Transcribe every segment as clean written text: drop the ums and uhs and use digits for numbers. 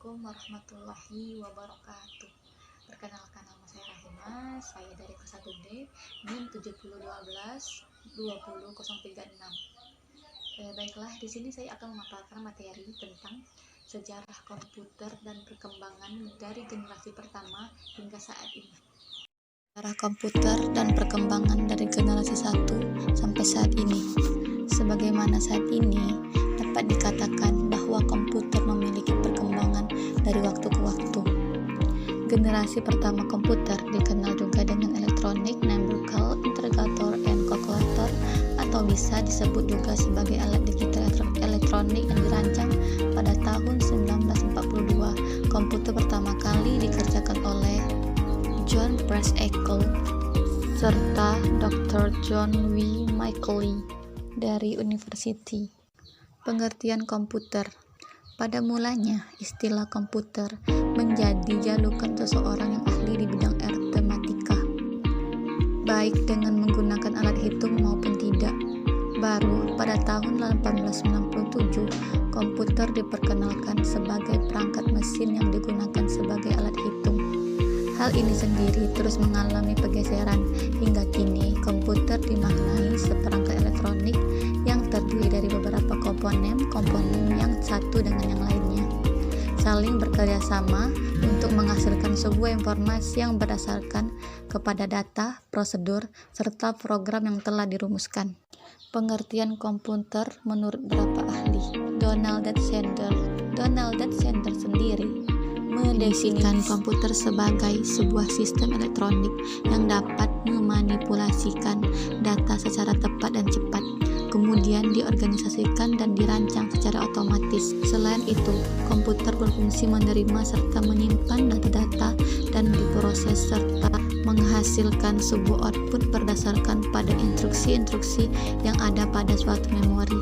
Assalamualaikum warahmatullahi wabarakatuh. Perkenalkan, nama saya Rahima, saya dari kelas 1D, NIM 7012-20036. Baiklah, di sini saya akan memaparkan materi tentang sejarah komputer dan perkembangan dari generasi pertama hingga saat ini. Sejarah komputer dan perkembangan dari generasi 1 sampai saat ini. Sebagaimana saat ini dapat dikatakan bahwa komputer memiliki perkembangan dari waktu ke waktu. Generasi pertama komputer dikenal juga dengan elektronik, numerical, integrator, and calculator, atau bisa disebut juga sebagai alat digital elektronik yang dirancang pada tahun 1942. Komputer pertama kali dikerjakan oleh John Preece-Eckels serta Dr. John W. Michaeli dari University. Pengertian komputer. Pada mulanya, istilah komputer menjadi julukan seseorang yang ahli di bidang aritmatika, baik dengan menggunakan alat hitung maupun tidak. Baru pada tahun 1897, komputer diperkenalkan sebagai perangkat mesin yang digunakan sebagai alat hitung. Hal ini sendiri terus mengalami pergeseran hingga kini komputer dimaknai seperangkat elektronik yang terdiri dari beberapa komponen yang satu dengan yang lainnya saling bekerja sama untuk menghasilkan sebuah informasi yang berdasarkan kepada data, prosedur, serta program yang telah dirumuskan. Pengertian komputer menurut beberapa ahli. Donald Sanders sendiri mendefinisikan komputer sebagai sebuah sistem elektronik yang dapat memanipulasikan data secara tepat dan cepat, kemudian diorganisasikan dan dirancang secara otomatis. Selain itu, komputer berfungsi menerima serta menyimpan data-data dan diproses serta menghasilkan sebuah output berdasarkan pada instruksi-instruksi yang ada pada suatu memori.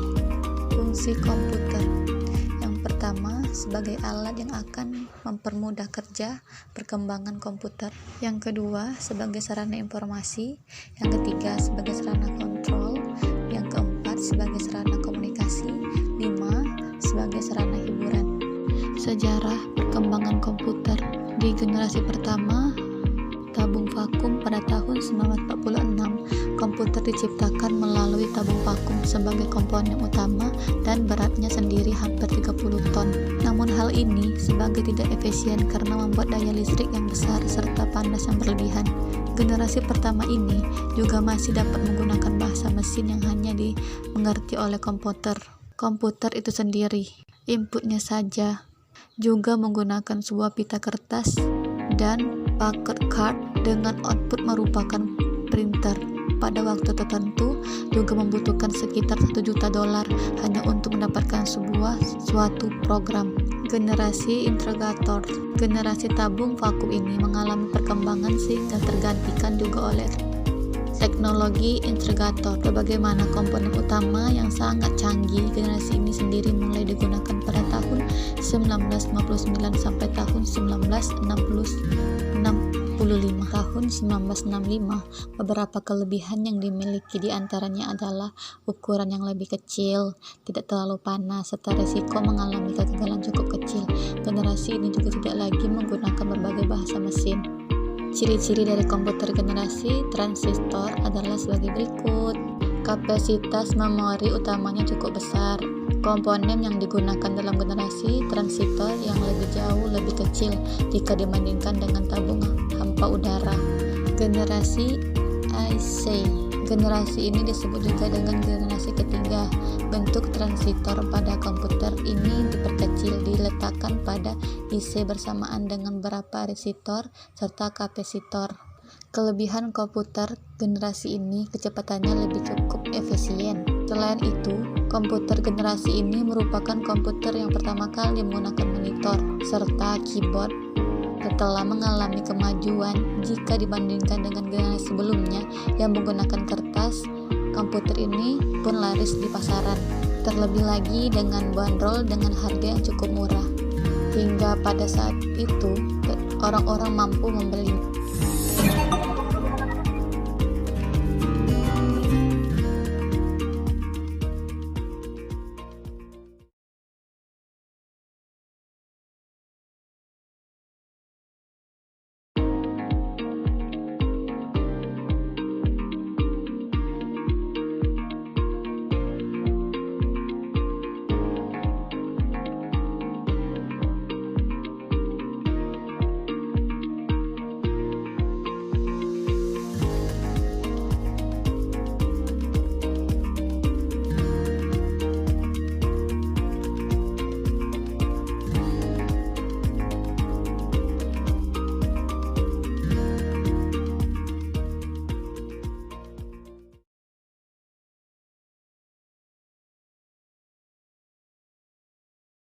Fungsi komputer. Pertama, sebagai alat yang akan mempermudah kerja perkembangan komputer. Yang kedua, sebagai sarana informasi. Yang ketiga, sebagai sarana kontrol. Yang keempat, sebagai sarana komunikasi. 5, sebagai sarana hiburan. Sejarah perkembangan komputer. Di generasi pertama, tabung vakum pada tahun 1946, komputer diciptakan melalui tabung vakum sebagai komponen utama dan beratnya sendiri hampir 30 ton. Namun hal ini sebagai tidak efisien karena membuat daya listrik yang besar serta panas yang berlebihan. Generasi pertama ini juga masih dapat menggunakan bahasa mesin yang hanya dimengerti oleh komputer. Komputer itu sendiri, inputnya saja, juga menggunakan sebuah pita kertas dan packet card dengan output merupakan printer. Pada waktu tertentu juga membutuhkan sekitar $1 juta hanya untuk mendapatkan suatu program. Generasi integrator. Generasi tabung vakum ini mengalami perkembangan sehingga tergantikan juga oleh teknologi integrator. Sebagaimana komponen utama yang sangat canggih, generasi ini sendiri mulai digunakan pada tahun 1959 sampai tahun 1965. Beberapa kelebihan yang dimiliki diantaranya adalah ukuran yang lebih kecil, tidak terlalu panas, serta resiko mengalami kegagalan cukup kecil. Generasi ini juga tidak lagi menggunakan berbagai bahasa mesin. Ciri-ciri dari komputer generasi transistor adalah sebagai berikut. Kapasitas memori utamanya cukup besar. Komponen yang digunakan dalam generasi transistor yang lebih kecil jika dibandingkan dengan tabung hampa udara. Generasi IC. Generasi ini disebut juga dengan generasi ketiga. Bentuk transistor pada komputer ini diperkecil, diletakkan pada IC bersamaan dengan beberapa resistor serta kapasitor. Kelebihan komputer generasi ini kecepatannya lebih cukup efisien. Selain itu, komputer generasi ini merupakan komputer yang pertama kali menggunakan monitor serta keyboard. Setelah mengalami kemajuan jika dibandingkan dengan generasi sebelumnya yang menggunakan kertas, komputer ini pun laris di pasaran. Terlebih lagi dengan bandrol dengan harga yang cukup murah. Hingga pada saat itu, orang-orang mampu membeli.